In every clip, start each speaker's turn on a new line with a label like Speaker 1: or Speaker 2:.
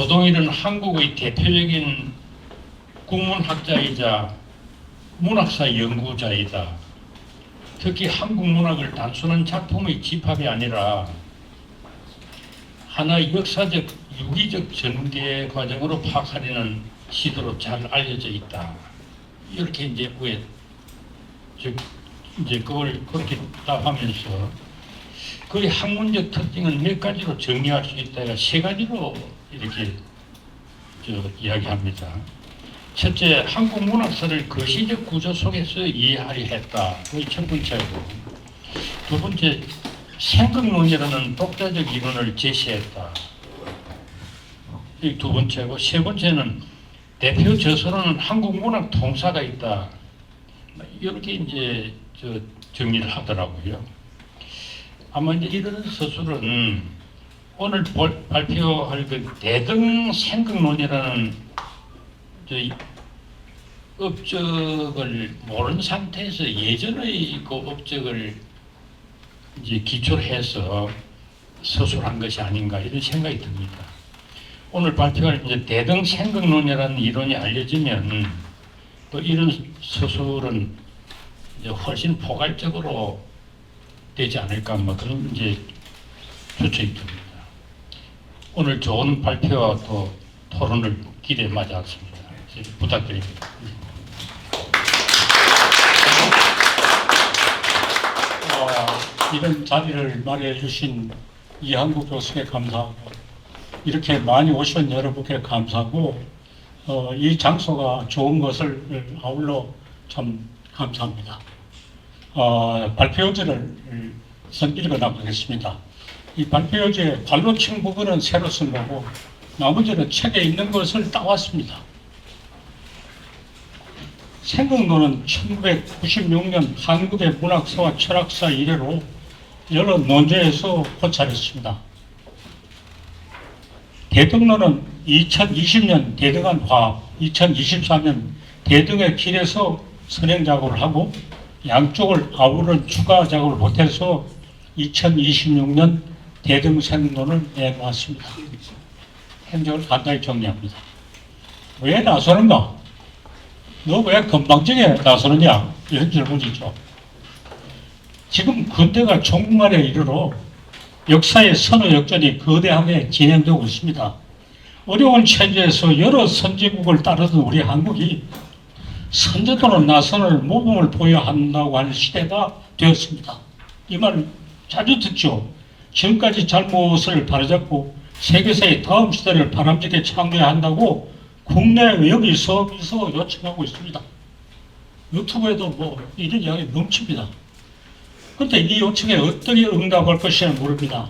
Speaker 1: 노동일은 한국의 대표적인 국문학자이자 문학사 연구자이다. 특히 한국 문학을 단순한 작품의 집합이 아니라 하나의 역사적, 유기적 전개 과정으로 파악하려는 시도로 잘 알려져 있다. 이렇게 이제 위에 이제 그걸 그렇게 답하면서 그의 학문적 특징은 몇 가지로 정리할 수 있다가 세 가지로 이렇게 이야기합니다. 첫째, 한국 문학사를 거시적 구조 속에서 이해하려 했다. 그게 첫 번째고, 두 번째, 생각론이라는 독자적 이론을 제시했다. 이 두 번째고, 세 번째는 대표 저서로는 한국 문학 통사가 있다. 이렇게 이제 정리를 하더라고요. 아마 이제 이런 서술은 오늘 발표할 그 대등 생각론이라는 업적을 모르는 상태에서 예전의 그 업적을 이제 기초로 해서 서술한 것이 아닌가 이런 생각이 듭니다. 오늘 발표할 이제 대등 생각론이라는 이론이 알려지면 또 이런 서술은 이제 훨씬 포괄적으로 되지 않을까 뭐 그런 이제 추측이 듭니다. 오늘 좋은 발표와 또 토론을 기대에 맞이하겠습니다. 부탁드립니다.
Speaker 2: 이런 자리를 마련해 주신 이한국 교수께 감사하고 이렇게 많이 오신 여러분께 감사하고 이 장소가 좋은 것을 아울러 참 감사합니다. 발표지를 선 읽어 나가겠습니다. 이 발표지의 관로층 부분은 새로 쓴 거고 나머지는 책에 있는 것을 따왔습니다. 생각론은 1996년 한국의 문학사와 철학사 이래로 여러 논제에서 고찰했습니다. 대등론은 2020년 대등한 화합, 2024년 대등의 길에서 선행 작업을 하고 양쪽을 아우르는 추가 작업을 못해서 2026년 대등 생론을 내놓았습니다. 행적을 간단히 정리합니다. 왜 나서는가? 너 왜 건방지게 나서느냐? 이런 질문이죠. 지금 근대가 종말에 이르러 역사의 선호 역전이 거대하게 진행되고 있습니다. 어려운 체제에서 여러 선진국을 따르던 우리 한국이 선제도는 나선을 모범을 보여야 한다고 하는 시대가 되었습니다. 이 말을 자주 듣죠. 지금까지 잘못을 바로잡고 세계사의 다음 시대를 바람직하게 창조해야 한다고 국내 여기서 요청하고 있습니다. 유튜브에도 뭐 이런 이야기 넘칩니다. 그런데 이 요청에 어떻게 응답할 것이냐 모릅니다.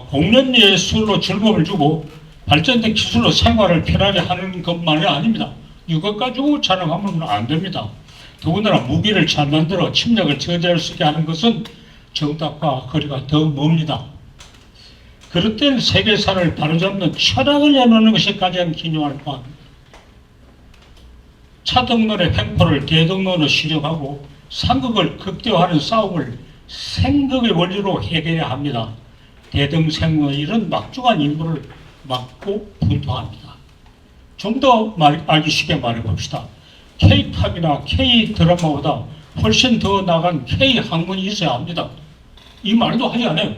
Speaker 2: 공연 예술로 즐거움을 주고 발전된 기술로 생활을 편하게 하는 것만이 아닙니다. 이것 가지고 자랑하면 안 됩니다. 더군다나 무기를 잘 만들어 침략을 저지할 수 있게 하는 것은 정답과 거리가 더 멉니다. 그럴 땐 세계사를 바로잡는 철학을 내놓는 것이 가장 기묘할 바입니다. 차등론의 횡포를 대등론으로 시정하고 상극을 극대화하는 싸움을 생극의 원리로 해결해야 합니다. 대등생의 이런 막중한 임무를 막고 분투합니다. 좀 더 알기 쉽게 말해봅시다. K-팝이나 K-드라마보다 훨씬 더 나간 K-학문이 있어야 합니다. 이 말도 하지 않아요.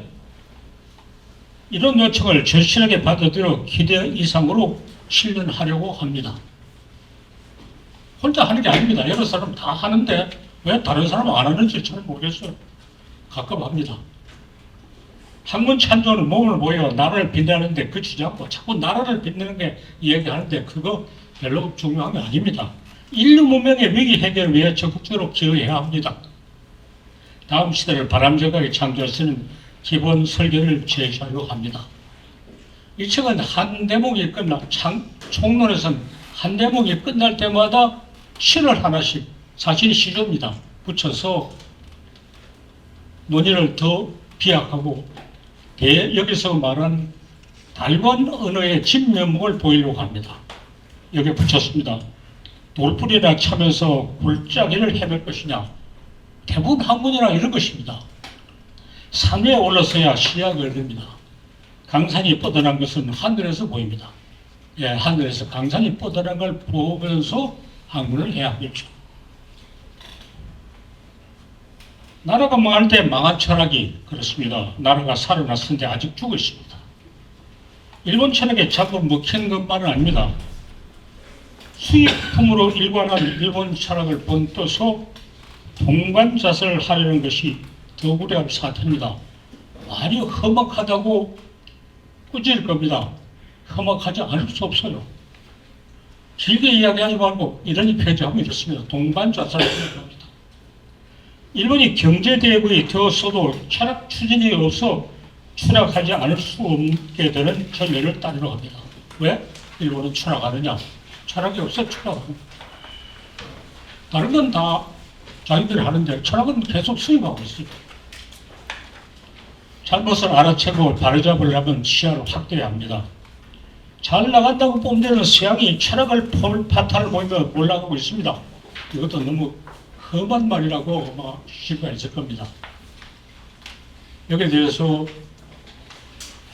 Speaker 2: 이런 요청을 절실하게 받아들여 기대 이상으로 실현하려고 합니다. 혼자 하는 게 아닙니다. 여러 사람 다 하는데 왜 다른 사람은 안 하는지 잘 모르겠어요. 가끔합니다. 학문 찬조는 몸을 보여 나라를 빛내는데 그치지 않고 자꾸 나라를 빛내는 게 이야기하는데 그거 별로 중요한 게 아닙니다. 인류 문명의 위기 해결을 위해 적극적으로 기여해야 합니다. 다음 시대를 바람직하게 창조할 수 있는 기본 설계를 제시하려고 합니다. 이 책은 한 대목이 총론에서는 한 대목이 끝날 때마다 시를 하나씩 사실 시조입니다. 붙여서 논의를 더 비약하고 여기서 말한 달관 언어의 진면목을 보이려고 합니다. 여기에 붙였습니다. 돌풀이나 차면서 골짜기를 헤맬 것이냐. 대부분 학문이나 이런 것입니다. 산 위에 올라서야 시야가 열립니다. 강산이 뻗어난 것은 하늘에서 보입니다. 하늘에서 강산이 뻗어난 걸 보면서 학문을 해야 하겠죠. 나라가 망할 때 망한 철학이 그렇습니다. 나라가 살아났는데 아직 죽어 있습니다. 일본 철학에 자꾸 먹히는 것만은 아닙니다. 수익품으로 일관한 일본 철학을 번떠서 동반자살을 하려는 것이 더 우려할 사태입니다. 말이 험악하다고 꾸질 겁니다. 험악하지 않을 수 없어요. 길게 이야기하지 말고 이런 표현하면 이렇습니다. 동반자살을 하려는 겁니다. 일본이 경제대국이 되었어도 철학 추진이 없어 추락하지 않을 수 없게 되는 전례를 따르러 합니다. 왜? 일본은 추락하느냐? 철학이 없어 추락하는. 다른 건 다 자기들이 하는데 철학은 계속 수입하고 있습니다. 잘못을 알아채고 바로잡으려면 시야를 확대해야 합니다. 잘 나간다고 뽐내는 서양이 철학을 파탄을 보이며 올라가고 있습니다. 이것도 너무 험한 말이라고 아마 시가 있을 겁니다. 여기에 대해서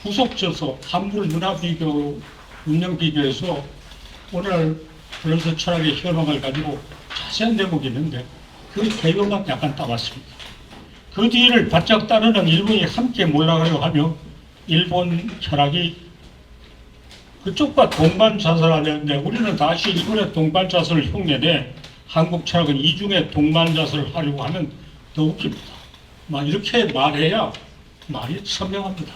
Speaker 2: 후속져서 한물 문화 비교, 문명 비교에서 오늘 플러스 철학의 혈망을 가지고 자세한 대목이 있는데 그 개요만 약간 따왔습니다. 그 뒤를 바짝 따르는 일본이 함께 몰락하려 하며 일본 철학이 그쪽과 동반 자살하려는데 우리는 다시 일본의 동반 자살을 흉내내 한국 철학은 이중에 동반 자살을 하려고 하면 더 웃깁니다. 이렇게 말해야 말이 선명합니다.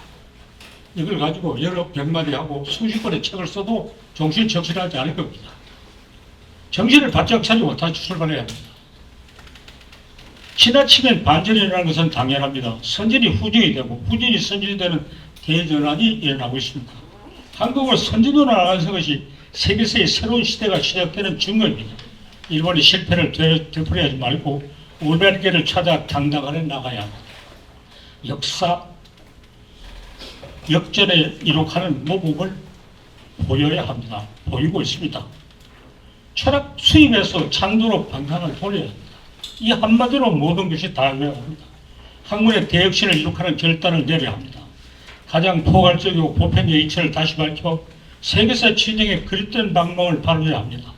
Speaker 2: 이걸 가지고 여러 백마디 하고 수십 권의 책을 써도 정신적실하지 않을 겁니다. 정신을 바짝 차리고 다시 출발해야 합니다. 지나치면 반전이라는 것은 당연합니다. 선진이 후진이 되고 후진이 선진이 되는 대전환이 일어나고 있습니다. 한국을 선진으로 나가는 것이 세계사의 새로운 시대가 시작되는 증거입니다. 일본의 실패를 되풀이하지 말고 올바른 찾아 당당하게 나가야 합니다. 역사 역전에 이룩하는 모범을 보여야 합니다. 보이고 있습니다. 철학 수입에서 창조로 방향을 돌려야 합니다. 이 한마디로 모든 것이 다 되어야 합니다. 학문의 대혁신을 이룩하는 결단을 내려야 합니다. 가장 포괄적이고 보편의 이치를 다시 밝혀 세계사 진영에 그릇된 방법을 바로야 합니다.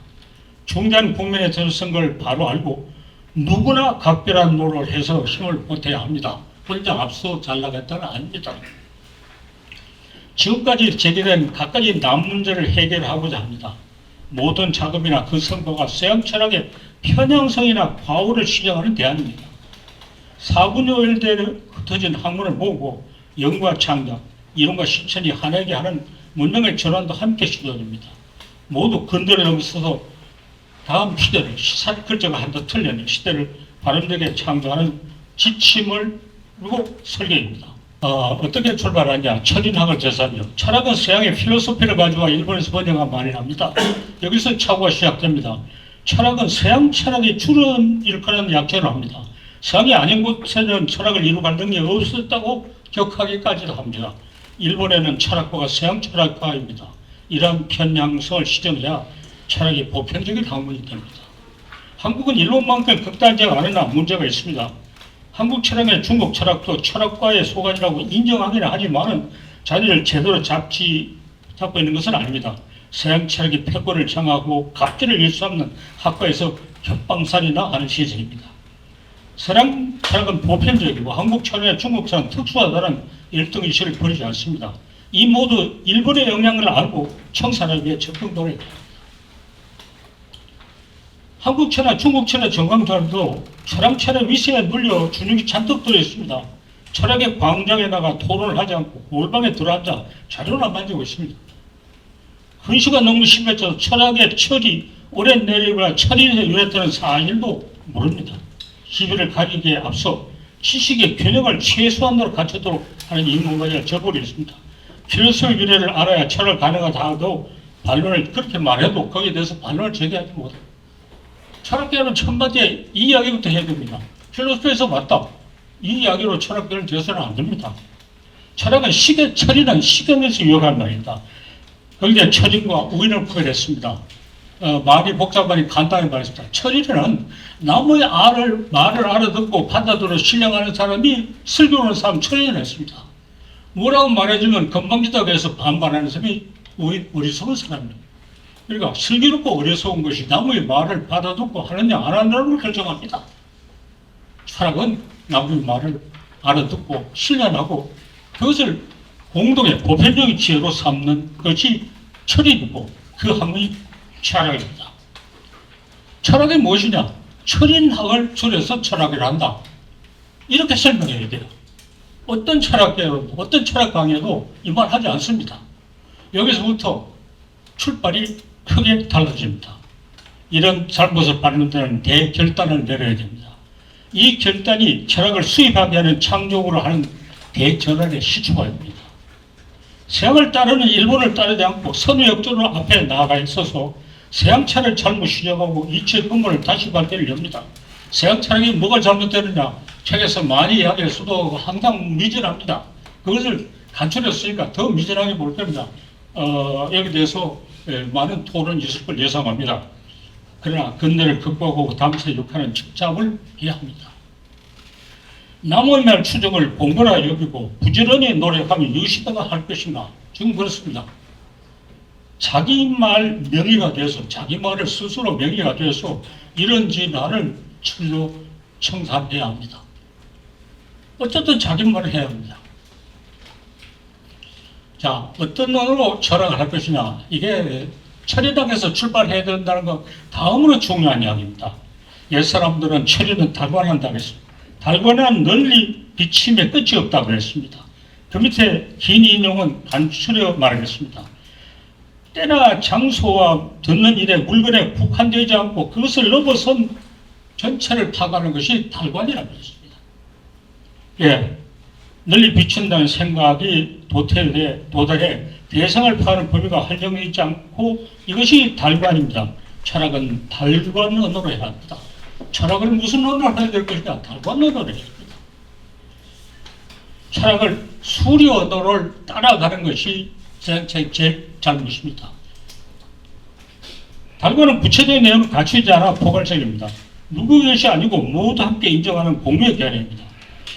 Speaker 2: 중대한 국면에 들어선 걸 바로 알고 누구나 각별한 노력을 해서 힘을 보태야 합니다. 혼자 앞서 잘 나갔다는 아닙니다. 지금까지 제기된 각가지 남 문제를 해결하고자 합니다. 모든 작업이나 그 성과가 서양 철학의 편향성이나 과오를 시정하는 대안입니다. 사분요일대에 흩어진 학문을 모으고 연구와 창작, 이론과 실천이 하나에게 하는 문명의 전환도 함께 시도됩니다. 모두 근대를 넘어서서 다음 시대를 시사글자가 한도 틀리는 시대를 바람되게 창조하는 지침을 설계입니다. 어떻게 출발하냐? 철인학을 제사하며 철학은 서양의 필로소피를 가지고 일본에서 번역한 말이랍니다. 여기서 착오가 시작됩니다. 철학은 서양 철학이 주를 일컫는 약자로 합니다. 서양이 아닌 곳에는 철학을 이루갈 능력이 없었다고 격하기까지도 합니다. 일본에는 철학과가 서양 철학과입니다. 이러한 편향성을 시정해야 철학이 보편적인 학문이 됩니다. 한국은 일본만큼 극단적이지 않으나 문제가 있습니다. 한국 철학의 중국 철학도 철학과의 소관이라고 인정하기는 하지만 자리를 제대로 잡고 있는 것은 아닙니다. 서양 철학이 패권을 장악하고 갑질을 일수없는 학과에서 격방살이나 하는 시즌입니다. 서양 철학은 보편적이고 한국 철학의 중국 철학은 특수하다는 일등이시를 버리지 않습니다. 이 모두 일본의 영향을 알고 청산하기 위해 적극 노력합니다. 한국 철학, 중국 철학, 정강 철학도 철학 철학 위세에 눌려 준육이 잔뜩 들어있습니다. 철학의 광장에다가 토론을 하지 않고 골방에 들어앉아 자료를 만지고 있습니다. 근시가 너무 심해져서 철학의 철이 오랜 내리거나 철인에 유래되는 사실도 모릅니다. 시비를 가리기에 앞서 지식의 균형을 최소한으로 갖추도록 하는 인문과제가 저버려 있습니다. 필로소피 유래를 알아야 철학 가능하다 하도 반론을 그렇게 말해도 거기에 대해서 반론을 제기하지 못합니다. 철학계는 첫마디에 이 이야기부터 해야 됩니다. 필로소피에서 왔다. 이 이야기로 철학계를 되어서는 안 됩니다. 철학은 철이란 시간에서 유효한 말입니다. 거기에 철인과 우인을 구별했습니다. 말이 복잡하니 간단히 말했습니다. 철인은 나무의 말을 알아듣고 받아들여 신뢰하는 사람이 설교하는 사람 철인을 했습니다. 뭐라고 말해주면 건방지다고 해서 반발하는 사람이 어리석은 사람입니다. 그러니까 슬기롭고 어리석은 것이 남의 말을 받아듣고 하느냐 안 하느냐를 결정합니다. 철학은 남의 말을 알아듣고 실현하고 그것을 공동의 보편적인 지혜로 삼는 것이 철학이고 그 학문이 철학입니다. 철학이 무엇이냐? 철인학을 줄여서 철학을 한다. 이렇게 설명해야 돼요. 어떤 철학계도 어떤 철학 강의도 이 말 하지 않습니다. 여기서부터 출발이 크게 달라집니다. 이런 잘못을 발견되는 대결단을 내려야 됩니다. 이 결단이 철학을 수입하게 하는 창조적으로 하는 대전환의 시초가 됩니다. 서양을 따르는 일본을 따르지 않고 선의역적으로 앞에 나아가 있어서 서양 철학을 잘못 시작하고 이치의 근본을 다시 발견을 엽니다. 서양 철학이 뭐가 잘못되느냐? 책에서 많이 이야기했어도 항상 미진합니다. 그것을 간추렸으니까 더 미진하게 볼 겁니다. 여기에 대해서 많은 토론이 있을 걸 예상합니다. 그러나 근래를 극복하고 담세 육하는 집착을 해야 합니다. 남의 말 추정을 공부나 여기고 부지런히 노력하면 유시다가 할 것인가? 지금 그렇습니다. 자기 말 명의가 돼서 자기 말을 스스로 명의가 돼서 이런지 나를 철로 청산해야 합니다. 어쨌든 자기 말을 해야 합니다. 자, 어떤 논으로 철학을 할 것이냐? 이게 철인학에서 출발해야 된다는 건 다음으로 중요한 이야기입니다. 옛사람들은 철인은 달관한다고 했습니다. 달관은 널리 비침에 끝이 없다고 그랬습니다. 그 밑에 긴 인용은 간추려 말하겠습니다. 때나 장소와 듣는 일에 물건에 국한되지 않고 그것을 넘어선 전체를 파악하는 것이 달관이라고 했습니다. 예, 널리 비춘다는 생각이 도달해 대상을 파악하는 범위가 한정되어 있지 않고 이것이 달관입니다. 철학은 달관 언어로 해야 합니다. 철학을 무슨 언어로 해야 될 것이냐? 달관 언어로 해야 합니다. 철학을 수리 언어를 따라가는 것이 제일 잘못입니다. 달관은 구체적인 내용을 갖추지 않아 포괄적입니다. 누구 것이 아니고 모두 함께 인정하는 공유의 개념입니다.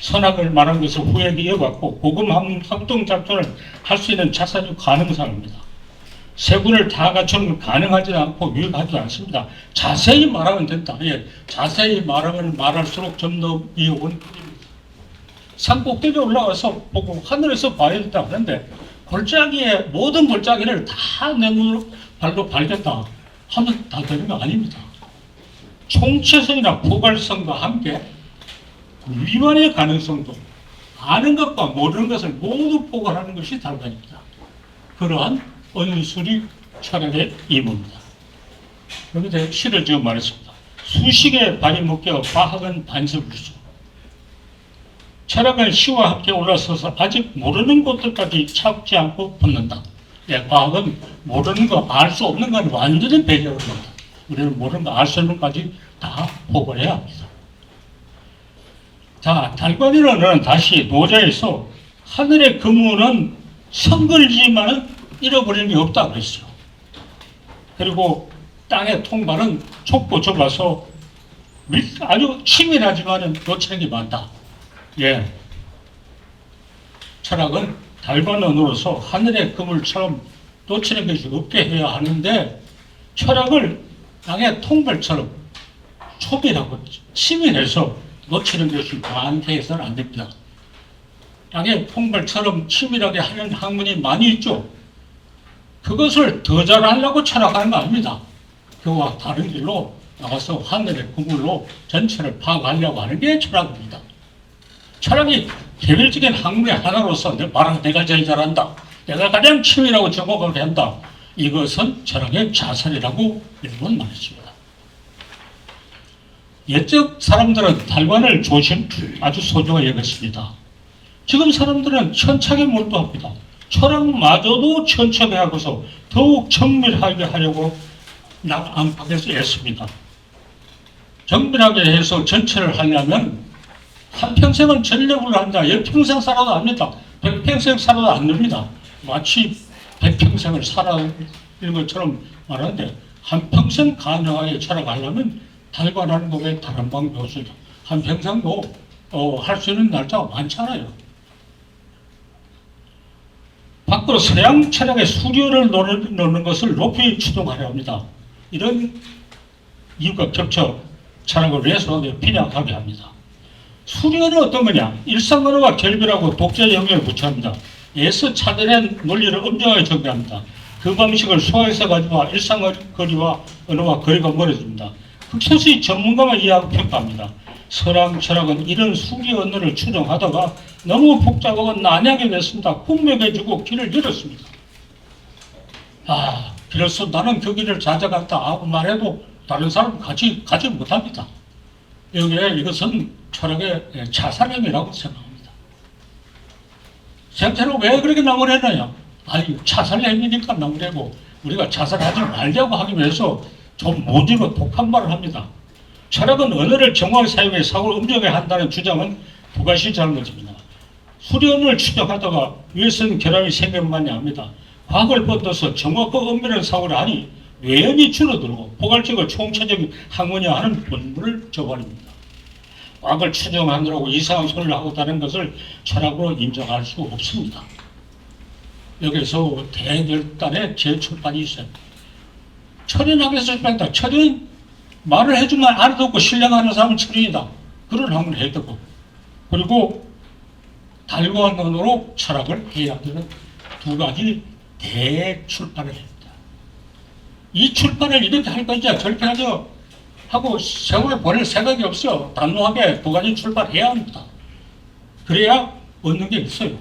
Speaker 2: 선악을 말한 것을 후에 이어받고 고금 합동 작전을 할 수 있는 자사주 가능성입니다. 세군을 다 갖추는 건 가능하지 않고 유익하지 않습니다. 자세히 말하면 된다. 예, 자세히 말하면 말할수록 좀 더 이익은 커집니다. 산 꼭대기에 올라가서 보고 하늘에서 봐야 된다 하는데 골짜기에 모든 골짜기를 다 내 눈으로 발로 밟겠다 하면 다 되는 거 아닙니다. 총체성이나 포괄성과 함께 위반의 가능성도 아는 것과 모르는 것을 모두 포괄하는 것이 달관입니다. 그러한 언술이 철학의 임무입니다. 여기서 시를 지금 말했습니다. 수식에 발이 묶여 과학은 반석일수. 철학은 시와 함께 올라서서 아직 모르는 것들까지 찾지 않고 붙는다. 예, 과학은 모르는 거, 알 수 없는 건 완전히 배제하는 겁니다. 우리는 모르는 거, 알 수 없는 것까지 다 포괄해야 합니다. 자, 달관이라는 다시 노자에서 하늘의 그물은 성글지만은 잃어버리는 게 없다 그랬어요. 그리고 땅의 통발은 좁고 좁아서 아주 치밀하지만은 놓치는 게 많다. 예. 철학은 달관 언어로서 하늘의 그물처럼 놓치는 것이 없게 해야 하는데 철학을 땅의 통발처럼 초밀하고 치밀해서 놓치는 것이 많게 해서는 안 됩니다. 땅의 통발처럼 치밀하게 하는 학문이 많이 있죠. 그것을 더 잘하려고 철학하는 거 아닙니다. 그와 다른 길로 나가서 하늘의 그물로 전체를 파악하려고 하는 게 철학입니다. 철학이 개별적인 학문의 하나로서 내가 제일 잘한다. 내가 가장 치밀하고 정확하게 한다. 이것은 철학의 자살이라고 일본 말했습니다. 옛적 사람들은 달관을 아주 소중하게 여겼습니다. 지금 사람들은 천착에 몰두합니다. 철학마저도 천착해 하고서 더욱 정밀하게 하려고 안팎에서 애씁니다. 정밀하게 해서 전체를 하려면 한평생은 전력을 한다. 10평생 살아도 압니다. 100평생 살아도 안 됩니다. 마치 100평생을 살아있는 것처럼 말하는데 한평생 가능하게 철학하려면 달관하는 거 외에 다른 방법이 없습니다. 한평생도 할 수 있는 날짜가 많잖아요. 앞으로 서양 철학의 수련을 넣는 것을 높이 추동하려 합니다. 이런 이유가 겹쳐 철학을 위해서 빈약하게 합니다. 수련은 어떤 거냐? 일상 언어와 결별하고 독자 영역을 부처합니다. 예서 찾아낸 논리를 엄정하게 정리합니다. 그 방식을 소화해서 가지고 일상거리와 언어와 거리가 멀어집니다. 흑소시 전문가만 이해하고 평가합니다. 서양 철학은 이런 수리 언어를 추정하다가 너무 복잡하고 난해하게 됐습니다. hun명해지고 길을 열었습니다. 그래서 나는 그 길을 찾아갔다 하고 말해도 다른 사람 같이 가지 못합니다. 여기에 이것은 철학의 자살행위라고 생각합니다. 생태로 왜 그렇게 나무랬느냐? 자살행위니까 나무래고 우리가 자살하지 말자고 하기 위해서 좀 모지로 독한 말을 합니다. 철학은 언어를 정확히 사용해 사고를 엄정하게 한다는 주장은 부가시적인 것입니다. 수련을 추적하다가 위에서는 결함이 생겨만이 합니다. 과학을 뻗어서 정확하고 엄밀한 사고를 하니 외연이 줄어들고 포괄적으로 총체적인 학문화하는 본문을 저버립니다. 과학을 추정하느라고 이상한 소리를 하고 다른 것을 철학으로 인정할 수 없습니다. 여기서 대결단의 재출판이 있어요. 철인학에서 출판했다. 철인 말을 해주면 알아듣고 신뢰하는 사람은 철인이다. 그런 학문을 해두고 그리고 달과 논으로 철학을 해야 되는 두 가지 대출판을 합니다. 이 출판을 이렇게 할 건지 저렇게 하죠 하고 세월을 보낼 생각이 없어요. 단호하게 두 가지 출판해야 합니다. 그래야 얻는 게 있어요.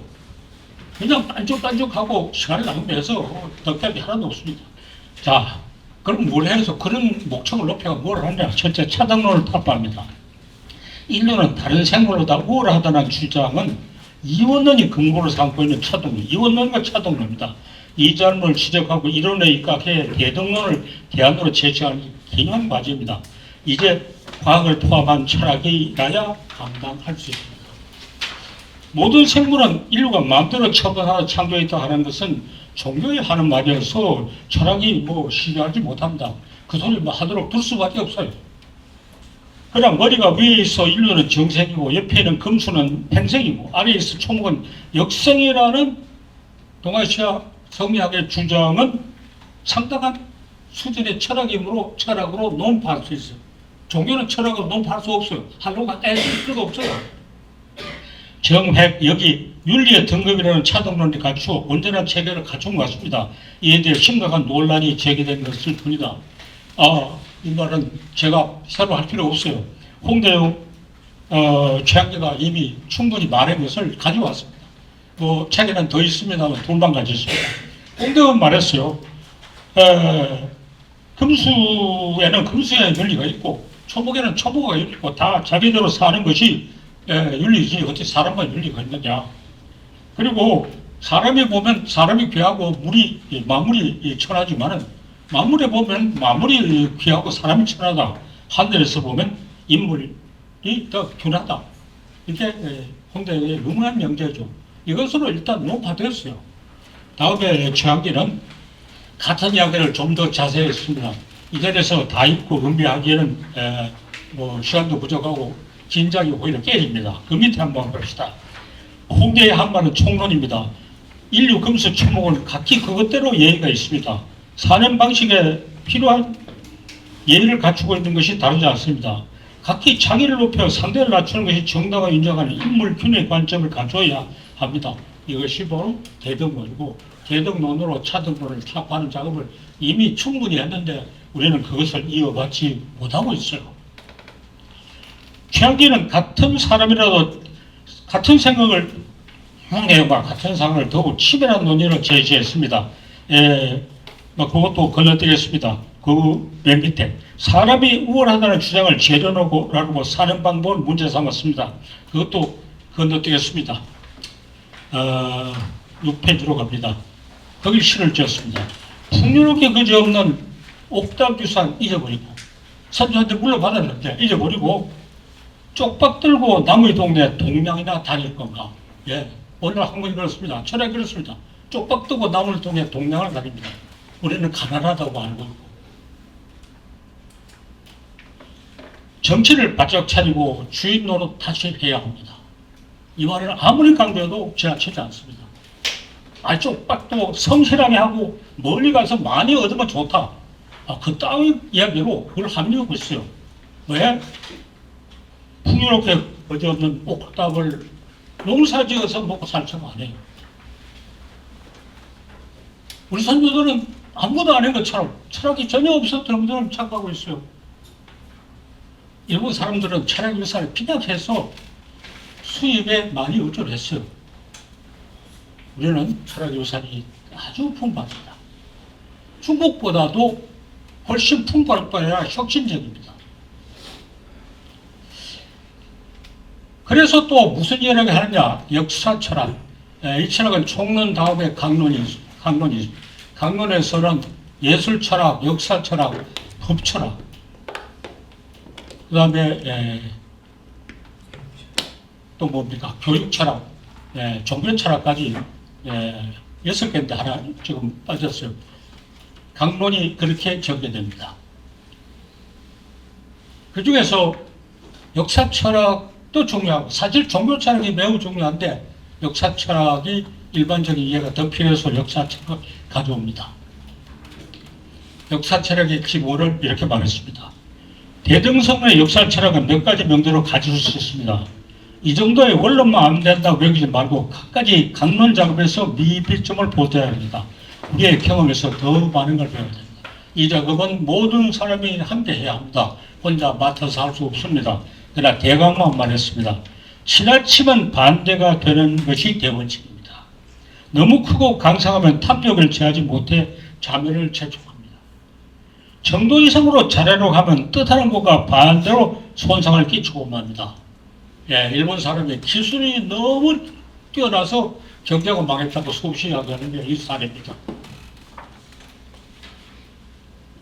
Speaker 2: 그냥 빤죽빤죽하고 시간을 낭비해서 덕답이 하나도 없습니다. 자, 그럼 뭘 해서 그런 목적을 높여가 뭘 하냐? 첫째, 차등론을 타파합니다. 인류는 다른 생물로 다 우월하다는 주장은 이원론이 근거로 삼고 있는 차등론, 이원론과 차등론입니다. 이 점을 지적하고 이론에 입각해 대등론을 대안으로 제시하는 기념 과제입니다. 이제 과학을 포함한 철학이라야 감당할 수 있습니다. 모든 생물은 인류가 마음대로 처분하여 창조했다 하는 것은 종교에 하는 말이어서 철학이 시비하지 못합니다. 그 소리 하도록 둘 수밖에 없어요. 그러나 머리가 위에 있어 인류는 정생이고 옆에 있는 금수는 행생이고 아래에 있어 초목은 역생이라는 동아시아 성리학의 주장은 상당한 수준의 철학이므로 철학으로 논파할 수 있어요. 종교는 철학으로 논파할 수 없어요. 하려고 애쓸 필요가 없어요. 정획, 여기 윤리의 등급이라는 차등론이 갖추어 온전한 체계를 갖춘 것 같습니다. 이에 대해 심각한 논란이 제기된 것일 뿐이다. 이 말은 제가 새로 할 필요 없어요. 홍대용 최학기가 이미 충분히 말한 것을 가져왔습니다. 책에는 더 있습니다만 둘만 가졌습니다. 홍대용은 말했어요. 금수에는 금수의 윤리가 있고 초목에는 초목의 윤리가 있고 다 자기대로 사는 것이 윤리지 어떻게 사람만 윤리가 있느냐. 그리고 사람이 보면 사람이 귀하고 마물이 천하지만은 만물에 보면 마물이 귀하고 사람이 천하다. 하늘에서 보면 인물이 더 균하다. 이게 홍대의 유명한 명제죠. 이것으로 일단 논파됐어요. 다음에 최학기는 같은 이야기를 좀 더 자세히 했습니다. 이 자리에서 다 읽고 음미하기에는 시간도 부족하고 긴장이 오히려 깨집니다. 그 밑에 한번 봅시다. 홍대의 한 말은 총론입니다. 인류 금수 초목은 각기 그것대로 예의가 있습니다. 사는 방식에 필요한 예의를 갖추고 있는 것이 다르지 않습니다. 각기 자기를 높여 상대를 낮추는 것이 정당하게 인정하는 인물균의 관점을 가져야 합니다. 이것이 바로 대등론이고 대등론으로 차등론을 타파하는 작업을 이미 충분히 했는데 우리는 그것을 이어받지 못하고 있어요. 최학기는 같은 사람이라도 같은 생각을 내용과 같은 상황을 더욱 치밀한 논의로 제시했습니다. 그것도 건너뛰겠습니다. 그 맨 밑에 사람이 우월하다는 주장을 재련하고 사는 방법을 문제 삼았습니다. 그것도 건너뛰겠습니다. 6페이지로 갑니다. 거기 시를 지었습니다. 풍요롭게 그지없는 옥탑규산 잊어버리고 선조한테 물러받았는데 잊어버리고 쪽박 들고 남의 동네 동량이나 다닐 건가. 오늘 한국이 그렇습니다. 철학이 그렇습니다. 쪽박 들고 남의 동네 동량을 다닙니다. 우리는 가난하다고 알고 있고 정치를 바짝 차리고 주인 노릇 다시 해야 합니다. 이 말을 아무리 강조해도 지나치지 않습니다. 아주 또 성실하게 하고 멀리 가서 많이 얻으면 좋다. 그 따위 이야기로 그걸 합리하고 있어요. 왜? 풍요롭게 얻어없는 옥답을 농사지어서 먹고 살자고 안 해요. 우리 선조들은 아무것도 안 한 것처럼 철학이 전혀 없었던 것처럼 착각하고 있어요. 일본 사람들은 철학 유산을 빈약해서 수입에 많이 의존했어요. 우리는 철학 유산이 아주 풍부합니다. 중국보다도 훨씬 풍부할 뿐 아니라 혁신적입니다. 그래서 또 무슨 이야기를 하느냐? 역사 철학. 이 철학은 총론 다음에 강론에서는 예술 철학, 역사 철학, 법 철학, 그 다음에 또 뭡니까? 교육 철학, 종교 철학까지 6개인데 하나 지금 빠졌어요. 강론이 그렇게 전개됩니다. 그 중에서 역사 철학도 중요하고, 사실 종교 철학이 매우 중요한데 역사 철학이 일반적인 이해가 더 필요해서 역사 철학을 가져옵니다. 역사 철학의 기본을 이렇게 말했습니다. 대등성의 역사 철학은 몇 가지 명제로 가질 수 있습니다. 이 정도의 원론만 안 된다고 여기지 말고 각가지 강론 작업에서 미비점을 보태야 합니다. 우리의 경험에서 더 많은 걸 배워야 됩니다. 이 작업은 모든 사람이 함께 해야 합니다. 혼자 맡아서 할 수 없습니다. 그러나 대강만 말했습니다. 지나치면 반대가 되는 것이 대원칙입니다. 너무 크고 강성하면 탐욕을 제하지 못해 자멸을 재촉합니다. 정도 이상으로 잘하려고 하면 뜻하는 것과 반대로 손상을 끼치고 맙니다. 일본 사람의 기술이 너무 뛰어나서 경제가 망했다고 수없이 이야기하는 게 이 사례입니다.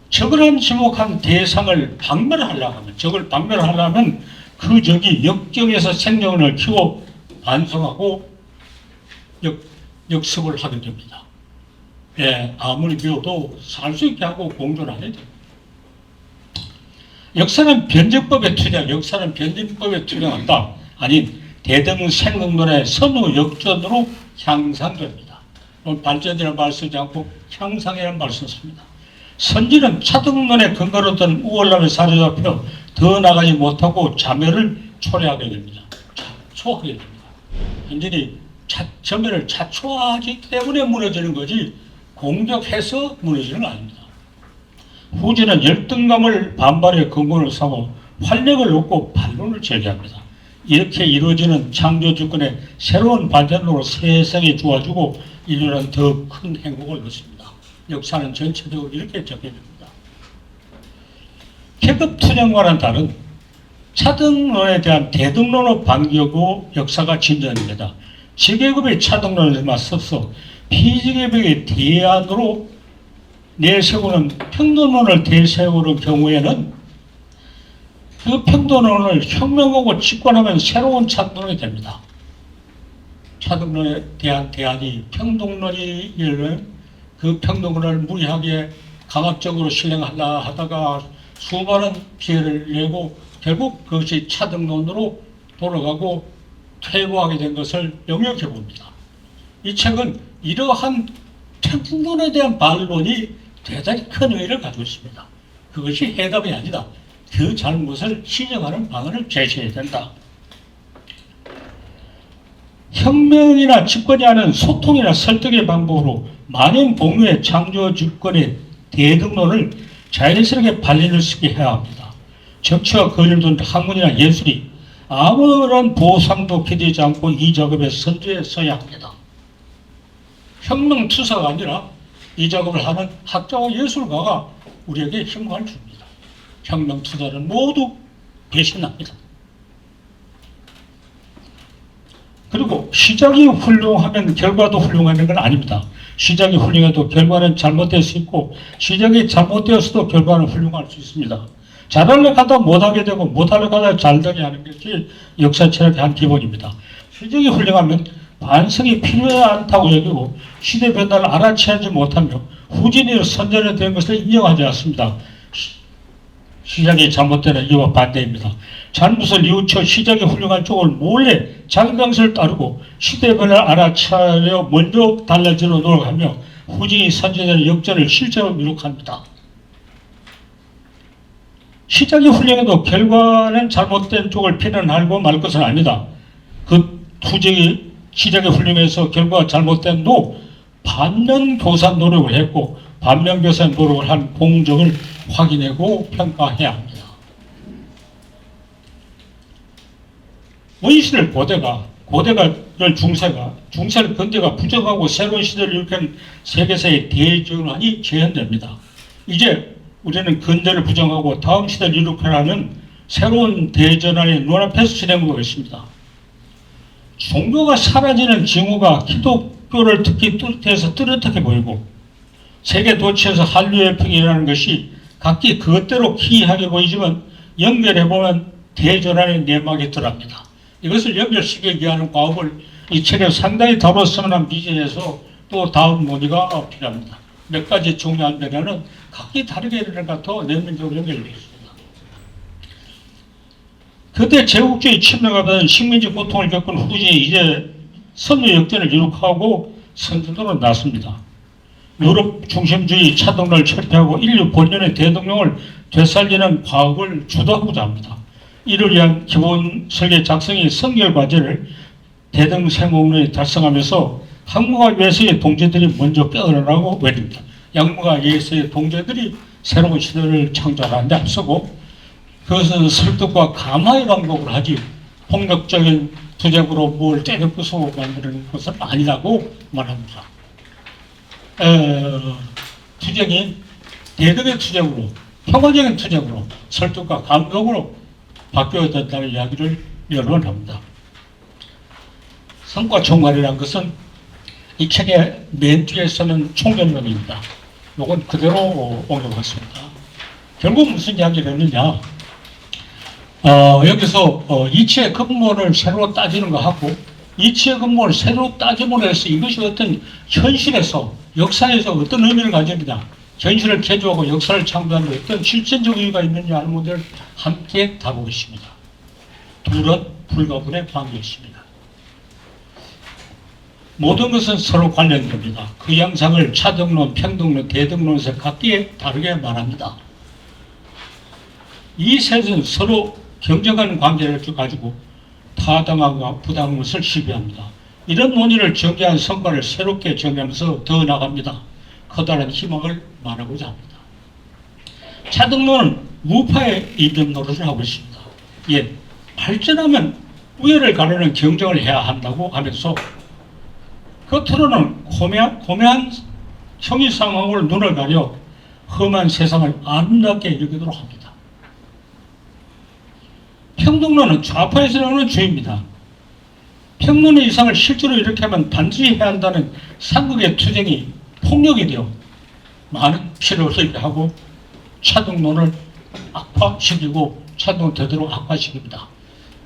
Speaker 2: 적을 지목한 대상을 박멸하려면, 적을 박멸하려면 그 적이 역경에서 생존을 키워 반성하고 역습을 하게 됩니다. 아무리 배워도 살 수 있게 하고 공존을 해야 됩니다. 역사는 변증법에 투영한다. 아니, 대등생각론의 선후 역전으로 향상됩니다. 발전이라는 말 쓰지 않고 향상이라는 말 썼습니다. 선지는 차등론의 근거로 든 우월함에 사로잡혀 더 나가지 못하고 자멸을 초래하게 됩니다. 자초하게 됩니다. 현진이 자멸을 자초하기 때문에 무너지는 거지 공격해서 무너지는 거 아닙니다. 후지는 열등감을 반발의 근본을 삼아 활력을 얻고 반론을 제기합니다. 이렇게 이루어지는 창조주권의 새로운 발전으로 세상이 좋아지고 인류는 더 큰 행복을 얻습니다. 역사는 전체적으로 이렇게 적혀집니다. 계급투쟁과는 다른 차등론에 대한 대등론으로 반격하고 역사가 진전입니다. 지계급의 차등론을 맞서서 피지계급의 대안으로 내세우는 평등론을 대세우는 경우에는 그 평등론을 혁명하고 집권하면 새로운 차등론이 됩니다. 차등론에 대한 대안이 평등론이 열면 그 평등론을 무리하게 강압적으로 실행하려 하다가 수많은 피해를 내고 결국 그것이 차등론으로 돌아가고 퇴보하게 된 것을 영역해 봅니다. 이 책은 이러한 평등론에 대한 반론이 대단히 큰 의의를 가지고 있습니다. 그것이 해답이 아니다. 그 잘못을 시정하는 방안을 제시해야 된다. 혁명이나 집권이 하는 소통이나 설득의 방법으로 만인 복류의 창조 주권의 대등론을 자연스럽게 발리를 쓰게 해야 합니다. 정치와 거리를 둔 학문이나 예술이 아무런 보상도 기대지 않고 이 작업에 선두에 서야 합니다. 혁명투사가 아니라 이 작업을 하는 학자와 예술가가 우리에게 혁명을 줍니다. 혁명투사는 모두 배신합니다. 그리고 시작이 훌륭하면 결과도 훌륭하는 건 아닙니다. 시작이 훌륭해도 결과는 잘못될 수 있고 시작이 잘못되었어도 결과는 훌륭할 수 있습니다. 잘하려고 하다 못하게 되고 못하려고 하다 잘되게 하는 것이 역사 철학의 한 기본입니다. 시작이 훌륭하면 반성이 필요하지 않다고 여기고 시대 변화를 알아채지 못하며 후진이 선전에 된 것을 인정하지 않습니다. 시작이 잘못되는 이와 반대입니다. 잘못을 뉘우쳐 시작에 훌륭한 쪽을 몰래 장강세를 따르고 시대변을 알아차려 먼저 달라지려 노력하며 후진이 선제되는 역전을 실제로 기록합니다. 시작이 훌륭해도 결과는 잘못된 쪽을 비난하고 말 것은 아니다. 그 투쟁이 시작이 훌륭해서 결과가 잘못된도 반면 교사 노력을 했고 반면 교사 노력을 한 공적을 확인하고 평가해야 합니다. 원시를 고대가 중세를 근대가 부정하고 새로운 시대를 일으킨 세계사의 대전환이 재현됩니다. 이제 우리는 근대를 부정하고 다음 시대를 일으켜라는 새로운 대전환의 눈앞에서 진행하고 있습니다. 종교가 사라지는 징후가 기독교를 특히 뚜렷하게 보이고 세계 도처에서 한류열풍이라는 것이 각기 그것대로 기이하게 보이지만 연결해보면 대전환의 내막에 들어갑니다. 이것을 연결시키기 위한 과업을 이 책에 상당히 다뤘으면 한 비전에서 또 다음 논의가 필요합니다. 몇 가지 중요한 변화는 각기 다르게 일어나가 더 내면적으로 연결되어 있습니다. 그때 제국주의 침략을 받은 식민지 고통을 겪은 후진이 이제 선류 역전을 이룩하고 선진으로 났습니다. 유럽 중심주의 차동을 철폐하고 인류 본연의 대통령을 되살리는 과업을 주도하고자 합니다. 이를 위한 기본 설계 작성의 선결 과제를 대등생공론이 달성하면서 항모가 예서의 동지들이 먼저 깨어나라고 외립니다. 양모가 예서의 동지들이 새로운 시대를 창조하는 데 앞서고 그것은 설득과 감화의 방법을 하지 폭력적인 투쟁으로 뭘 때려 부수고 만드는 것은 아니라고 말합니다. 투쟁이 대등의 투쟁으로 평화적인 투쟁으로 설득과 감동으로 바뀌어야 된다는 이야기를 여러 번 합니다. 성과 총괄이라는 것은 이 책의 맨 뒤에 쓰는 총결론입니다. 이건 그대로 옮겨봤습니다. 결국 무슨 이야기를 했느냐. 여기서 이치의 근본을 새로 따지는 거 하고 이치의 근본을 새로 따짐으로 해서 이것이 어떤 현실에서 역사에서 어떤 의미를 가집니다. 현실을 개조하고 역사를 창조하는 데 어떤 실천적 의미가 있느냐 하는 문제를 함께 다루겠습니다. 둘은 불가분의 관계있습니다. 모든 것은 서로 관련됩니다. 그 양상을 차등론, 평등론, 대등론에서 각기 다르게 말합니다. 이 셋은 서로 경쟁하는 관계를 가지고 타당함과 부당한 것을 시비합니다. 이런 논의를 전개한 성과를 새롭게 정하면서 더 나갑니다. 커다란 희망을 말하고자 합니다. 차등론은 우파의 이변 노릇을 하고 있습니다. 예, 발전하면 우열을 가르는 경쟁을 해야 한다고 하면서 겉으로는 고매한 형이 상황으로 눈을 가려 험한 세상을 아름답게 여기도록 합니다. 평등론은 좌파에서 나오는 주의입니다. 평등의 이상을 실제로 이렇게 하면 반드시 해야 한다는 삼국의 투쟁이 폭력이 되어 많은 피를 흘리하고 차등론을 악화시키고 차등을 되도록 악화시킵니다.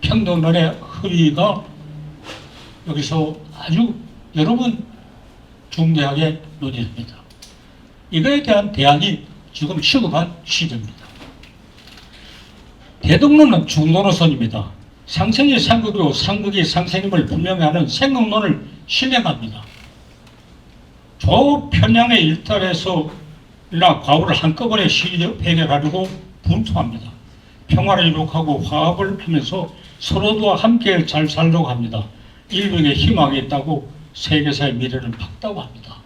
Speaker 2: 평등론의 허위가 여기서 아주 여러 번 중대하게 논의됩니다. 이거에 대한 대안이 지금 시급한 시점입니다. 대등론은 중도노선입니다. 상생이 상극이고 상극이 상생임을 분명히 하는 생극론을 실행합니다. 조편향에 일탈해서나 과오를 한꺼번에 해결하려고 분투합니다. 평화를 이룩하고 화합을 하면서 서로와 함께 잘 살려고 합니다. 인류에게 희망이 있다고 세계사의 미래는 밝다고 합니다.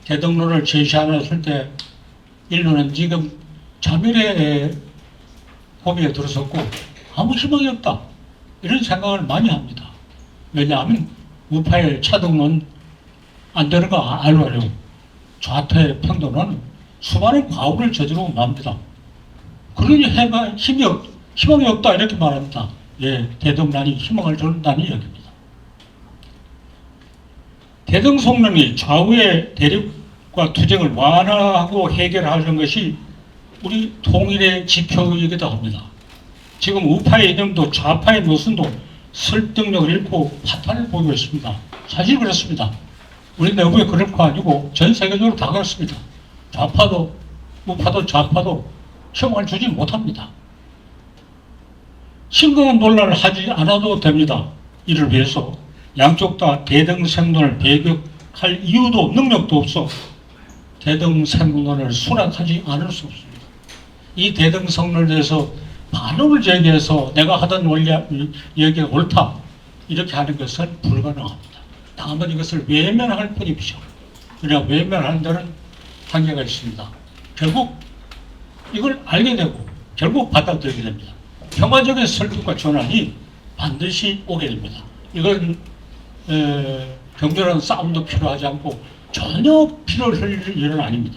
Speaker 2: 대등론을 제시하였을 때 인류는 지금 자멸의 고비에 들어섰고 아무 희망이 없다. 이런 생각을 많이 합니다. 왜냐하면 우파의 차등론 안 되는 거 알고 좌파의 평등론은 수많은 과오를 저지르고 맙니다. 그러니 희망이 없다 이렇게 말합니다. 예, 대등론이 희망을 준다는 이야기입니다. 대등속론이 좌우의 대립과 투쟁을 완화하고 해결하는 것이 우리 통일의 지표이기도 합니다. 지금 우파의 이념도 좌파의 노선도 설득력을 잃고 파탄을 보이고 있습니다. 사실 그렇습니다. 우리 내부에 그럴 거 아니고 전 세계적으로 다 그렇습니다. 좌파도 우파도 좌파도 희망을 주지 못합니다. 심각한 논란을 하지 않아도 됩니다. 이를 위해서 양쪽 다 대등생론을 배격할 이유도 능력도 없어 대등생론을 수락하지 않을 수 없습니다. 이 대등생론에 대해서 반론을 제기해서 내가 하던 얘기가 옳다 이렇게 하는 것은 불가능합니다. 다만 이것을 외면할 뿐이죠. 우리가 외면하는 데는 한계가 있습니다. 결국 이걸 알게 되고 결국 받아들이게 됩니다. 평화적인 설득과 전환이 반드시 오게 됩니다. 이건 격렬한 싸움도 필요하지 않고 전혀 필요할 일은 아닙니다.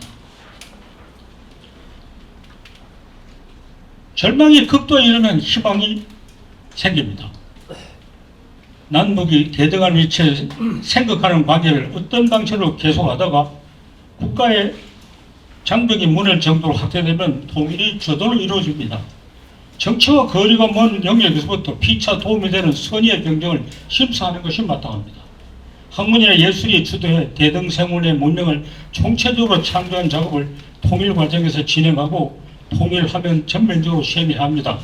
Speaker 2: 절망이 극도에 이르면 희망이 생깁니다. 남북이 대등한 위치에 생각하는 관계를 어떤 방식으로 계속하다가 국가의 장벽이 무너질 정도로 확대되면 통일이 저절로 이루어집니다. 정치와 거리가 먼 영역에서부터 피차 도움이 되는 선의의 경쟁을 심사하는 것이 마땅합니다. 학문이나 예술이 주도해 대등생문의 문명을 총체적으로 창조한 작업을 통일 과정에서 진행하고 통일하면 전면적으로 시행해야 합니다.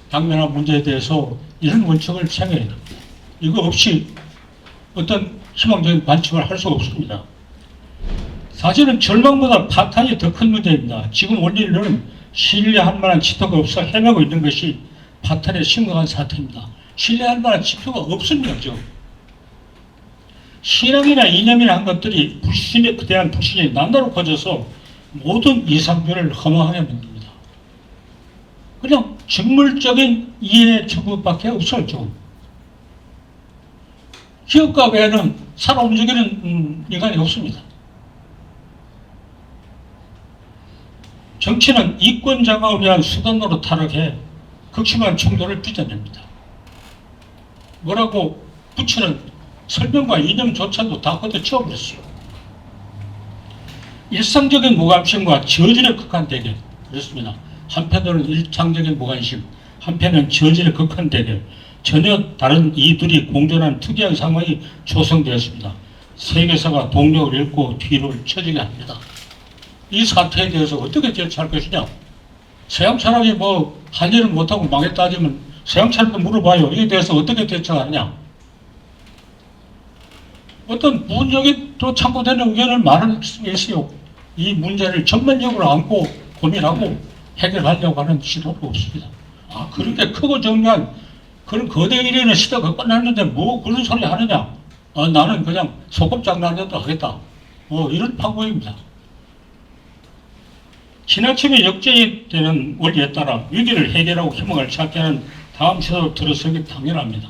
Speaker 2: 당면한 문제에 대해서 이런 원칙을 생각해야 됩니다. 이거 없이 어떤 희망적인 관측을 할 수가 없습니다. 사실은 절망보다 파탄이 더 큰 문제입니다. 지금 우리 인류는 신뢰할 만한 지표가 없어 헤매고 있는 것이 파탄의 심각한 사태입니다. 신뢰할 만한 지표가 없습니다. 지금. 신앙이나 이념이나 한 것들이 불신에 대한 불신이 난다로 커져서 모든 이상별을 허망하게 만듭니다. 그냥 직물적인 이해 처구밖에 없어요. 지금. 기업가 외에는 살아 움직이는 인간이 없습니다. 정치는 이권 장악을 위한 수단으로 타락해 극심한 충돌을 빚어냅니다. 뭐라고 부처는 설명과 이념조차도 다 걷어치워버렸어요. 일상적인 무관심과 저질의 극한 대결, 그렇습니다. 한편으로는 일상적인 무관심, 한편은 저질의 극한 대결, 전혀 다른 이 둘이 공존한 특이한 상황이 조성되었습니다. 세계사가 동력을 잃고 뒤로 처지게 합니다. 이 사태에 대해서 어떻게 대처할 것이냐? 서양 철학이 뭐 한일을 못하고 망했다 하지만 서양 철학도 물어봐요. 이에 대해서 어떻게 대처하느냐? 어떤 부분적인 또 참고되는 의견을 말할 수 있어요. 이 문제를 전면적으로 안고 고민하고 해결하려고 하는 시도도 없습니다. 아, 그렇게 크고 정교한 그런 거대 일이라는 시대가 끝났는데 뭐 그런 소리 하느냐? 아, 나는 그냥 소꿉장난이라도 하겠다. 이런 방법입니다. 지나치게 역전이 되는 원리에 따라 위기를 해결하고 희망을 찾게 하는 다음 시도를 들어서기 당연합니다.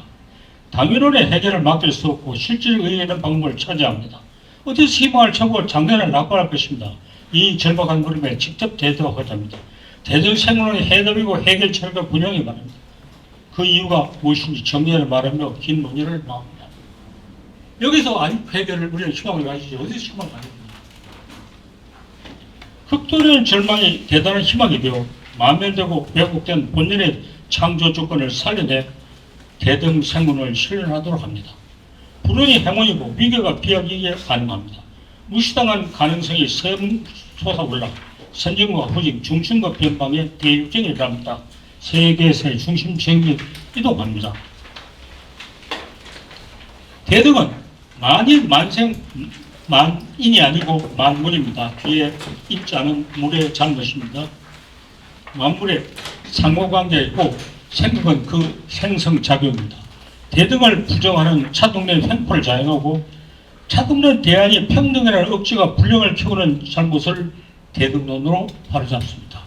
Speaker 2: 당연원의 해결을 맡길 수 없고 실질적 의미 있는 방법을 찾아야 합니다. 어디서 희망을 찾고 장래를 낙관할 것입니다. 이 절박한 그림에 직접 대두하고자 합니다. 대등생론의 해답이고 해결책과 분명히 말합니다. 그 이유가 무엇인지 정리를 말하며 긴 논의를 나옵니다. 여기서 해결을 우리는 희망을 가지지 어디서 희망을 가집니까? 극도의 절망이 대단한 희망이 되어 만면되고 왜곡된 본연의 창조 조건을 살려내 대등생문을 실현하도록 합니다. 불운이 행운이고 위기가 비약이기에 가능합니다. 무시당한 가능성이 솟아올라 선진과 후진, 중심과 변방의 대육전이 일어납니다. 세계에서의 중심적인 이동합니다. 대등은 만일 만생 만인이 아니고 만물입니다. 뒤에 인자는 물의 잘못입니다. 만물의 상호관계가 있고 생각은 그 생성작용입니다. 대등을 부정하는 차동된 횡포를 자행하고 차동된 대안이 평등이라는 억지가 불령을 키우는 잘못을 대등론으로 바로잡습니다.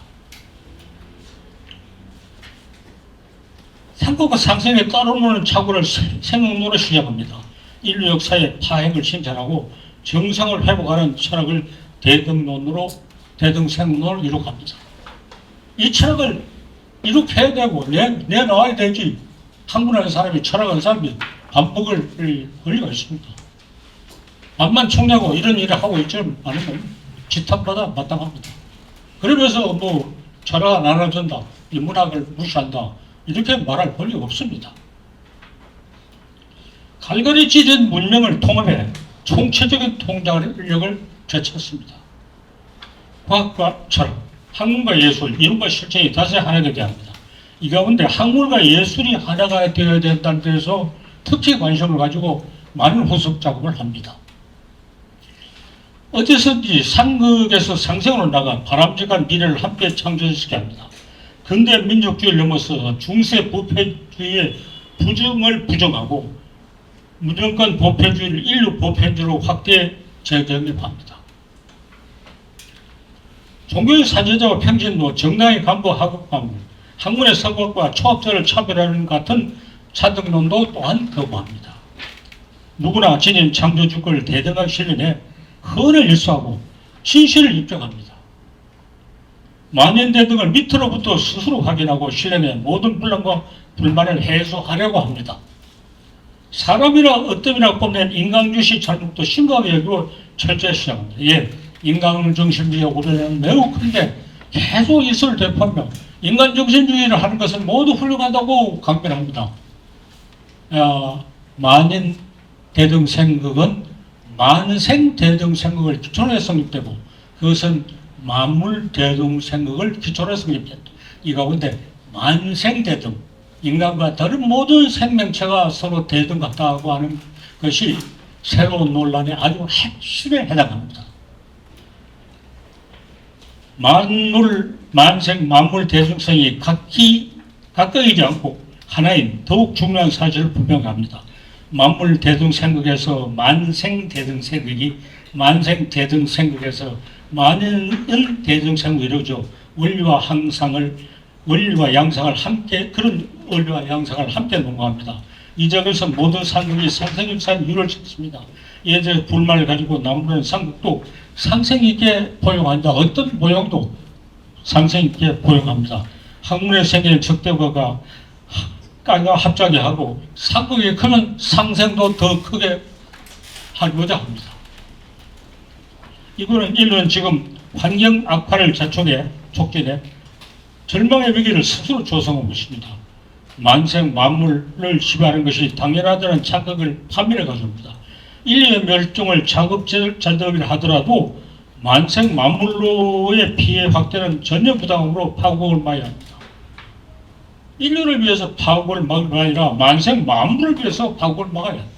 Speaker 2: 상고가 상생에 따라오는 착오를 생각론으로 시작합니다. 인류 역사의 파행을 신천하고 정상을 회복하는 철학을 대등생론으로 이룩합니다. 이 철학을 이룩해야 되고 내놔야 되지. 한국이라는 사람이 철학하는 사람이 밥 먹을 권리가 있습니다. 밥만 총내고 이런 일을 하고 있지 않으면 지탄받아 마땅합니다. 그러면서 뭐 철학 안 알아준다, 이 문학을 무시한다 이렇게 말할 권리가 없습니다. 갈갈이 찢은 문명을 통합해 총체적인 통달력을 되찾습니다. 과학과 철학, 학문과 예술, 이론과 실천이 다시 하나가 되어야 합니다. 이 가운데 학문과 예술이 하나가 되어야 된다는 데서 특히 관심을 가지고 많은 후속 작업을 합니다. 어디서든지 상극에서 상생으로 나가 바람직한 미래를 함께 창조시켜야 합니다. 근대 민족주의를 넘어서 중세 부패주의의 부정을 부정하고 무정권 보편주의를 인류 보편주의로 확대 재정립합니다. 종교의 사제자와 평신도 정당의 간부 하급관부 학문의 서각과 초합자를 차별하는 같은 차등론도 또한 거부합니다. 누구나 지닌 창조주권을 대등하게 실현해 헌을 일수하고 진실을 입증합니다. 만연대등을 밑으로부터 스스로 확인하고 실현해 모든 분란과 불만을 해소하려고 합니다. 사람이라 어뜸이나 뽐낸 인간주시 잘못도 심각하게 여기고 철저히 시작합니다. 예, 인간정신주의의 우려는 매우 큰데 계속 이슬을 되풀며 인간정신주의를 하는 것은 모두 훌륭하다고 강변합니다. 만인대등생극은 만생대등생극을 기초로 해서 성립되고 그것은 만물대등생극을 기초로 해서 성립된다. 이 가운데 만생대등, 인간과 다른 모든 생명체가 서로 대등하다고 하는 것이 새로운 논란의 아주 핵심에 해당합니다. 만물 대중성이 각각이지 않고 하나인 더욱 중요한 사실을 분명합니다. 만물 대등생극에서 만생대등생극이 만생대등생극에서 만연 대등생극이 이루어져 원리와 양상을 함께 그런 원리와 양상을 함께 논거합니다. 이 점에서 모든 상극이 상생육사의 유를 짓습니다. 이에 대해 불만을 가지고 나무는 상극도 상생 있게 포용한다. 어떤 모형도 상생 있게 포용합니다. 학문의 생애는 적대과가 합작에 하고 상극이 크면 상생도 더 크게 하고자 합니다. 이거는 인류는 지금 환경 악화를 촉진해 절망의 위기를 스스로 조성하고 있습니다. 만생 만물을 시비하는 것이 당연하다는 착각을 파멸해 가져옵니다. 인류의 멸종을 자급자족이라 하더라도 만생 만물로의 피해 확대는 전혀 부담으로 파국을 막아야 합니다. 인류를 위해서 파국을 막을 게 아니라 만생 만물을 위해서 파국을 막아야 합니다.